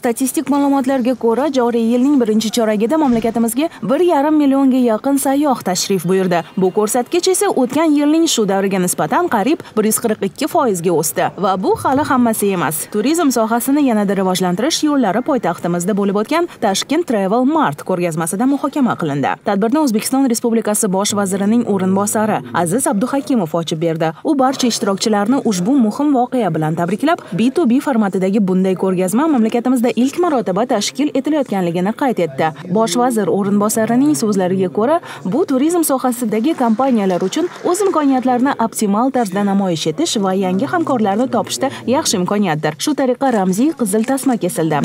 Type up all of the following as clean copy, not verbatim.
Statistik ma'lumotlarga ko'ra, joriy yilning birinchi choragida mamlakatimizga 1,5 millionga yaqin sayyoh tashrif buyurdi. Bu ko'rsatkich esa o'tgan yilning shu davriga nisbatan qariyb 142% ga o'sdi. Va bu hali hammasi emas. Turizm sohasini yanada rivojlantirish yo'llari poytaxtimizda bo'lib o'tgan Tashkent Travel Mart ko'rgazmasida muhokama qilindi. Tadbirni O'zbekiston Respublikasi bosh vazirining o'rinbosari Aziz Abduhakimov ochib berdi. U barcha ishtirokchilarni ushbu muhim voqea bilan tabriklab, B2B formatidagi bunday ko'rgazma mamlakatimizda ilk marotaba tashkil etilayotganligini qayd etdi. Bosh vazir o'rinbosarining so'zlariga ko'ra, bu turizm sohasidagi kompaniyalar uchun o'z imkoniyatlarini optimal tarzda namoyish etish va yangi hamkorlarni topishda yaxshi imkoniyatdir. Shu tariqa ramziy qizil tasma kesildi.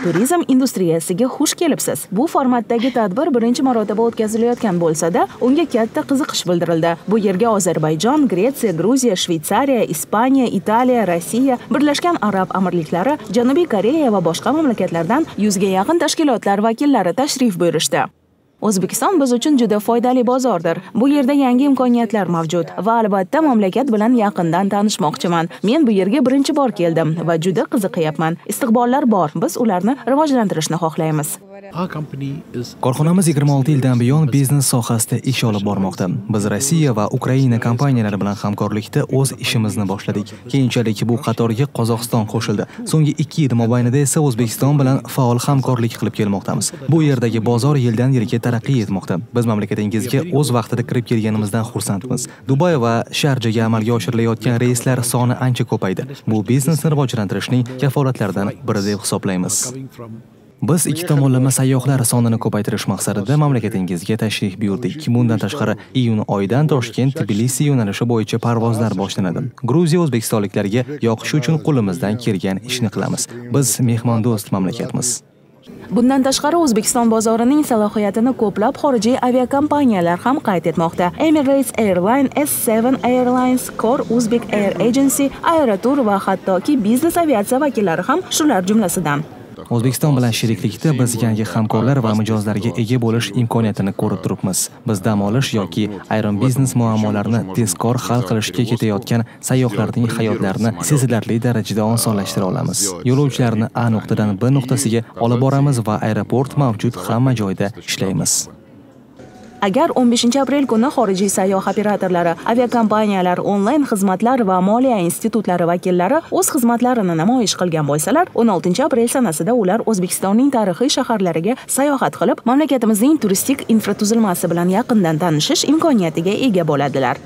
Turizm industriyasiga xush kelibsiz. Bu formatdagi tadbir birinchi marotaba o'tkazilayotgan bo'lsa-da, unga katta qiziqish bildirildi. Bu yerga Ozarbayjon, Gretsiya, Gruziya, Shveysariya, Ispaniya, Italiya, Rossiya, Birlashgan Arab Amirliklari, Janubiy Koreya va boshqa mamlakatlardan 100 ga yaqin tashkilotlar vakillari tashrif buyurishdi. O'zbekiston biz uchun juda foydali bozordir. Bu yerda yangi imkoniyatlar mavjud va albatta mamlakat bilan yaqindan tanishmoqchiman. Men bu yerga birinchi bor keldim va juda qiziqyapman. Istiqbollar bor. Biz ularni rivojlantirishni xohlaymiz. Korxonamiz 26 yildan buyon biznes sohasida ish olib bormoqda. Biz Rossiya va Ukraina kompaniyalari bilan hamkorlikda o'z ishimizni boshladik. Keyinchalik bu qatorga Qozog'iston qo'shildi. So'nggi 2 yil mobaynida esa O'zbekiston bilan faol hamkorlik qilib kelmoqdamiz. Bu yerdagi bozor yildan-yilga taraqqiy etmoqda. Biz mamlakatingizga o'z vaqtida kirib kelganimizdan xursandmiz. Dubay va Sharjaga amalga oshirilayotgan reyslar soni ancha ko'paydi. Bu biznesni rivojlantirishning kafolatlaridan biri deb hisoblaymiz. Biz ikki tomonlama sayyohlar sonini ko'paytirish maqsadida mamlakatingizga tashrif buyurdik. Bundan tashqari, iyun oyidan Toshkent-Tbilisi yo'nalishi bo'yicha parvozlar boshlanadi. Gruziya o'zbekistonliklarga yoqishi uchun qo'limizdan kelgan ishni qilamiz. Biz mehmondo'st mamlakatmiz. Bundan tashqari O'zbekiston bozorining salohiyatini ko'plab xorijiy aviakompaniyalar ham qayd etmoqda. Emirates Airline, S7 Airlines, Core Uzbek Air Agency, Aerotour va hattoki biznes aviatsiya vakillari ham shular jumlasidan. O'zbekiston bilan sheriklikda biz yangi hamkorlar va mijozlarga ega bo'lish imkoniyatini ko'rib turibmiz. Biz dam olish yoki ayrim biznes muammolarini tezkor hal qilishga ketayotgan sayyohlarning hayotlarini sezilarli darajada osonlashtira olamiz. Yo'lovchilarni A nuqtadan B nuqtasiga olib boramiz va aeroport mavjud hamma joyda ishlaymiz. Agar 15 aprel kuni xorijiy sayyoh operatorlari, aviakompaniyalar, onlayn xizmatlar va moliya institutlari vakillari o'z xizmatlarini namoyish qilgan bo'lsalar, 16 aprel sanasida ular O'zbekistonning tarixiy shaharlariga sayohat qilib, mamlakatimizning turistik infratuzilmasi bilan yaqindan tanishish imkoniyatiga ega bo'ladilar.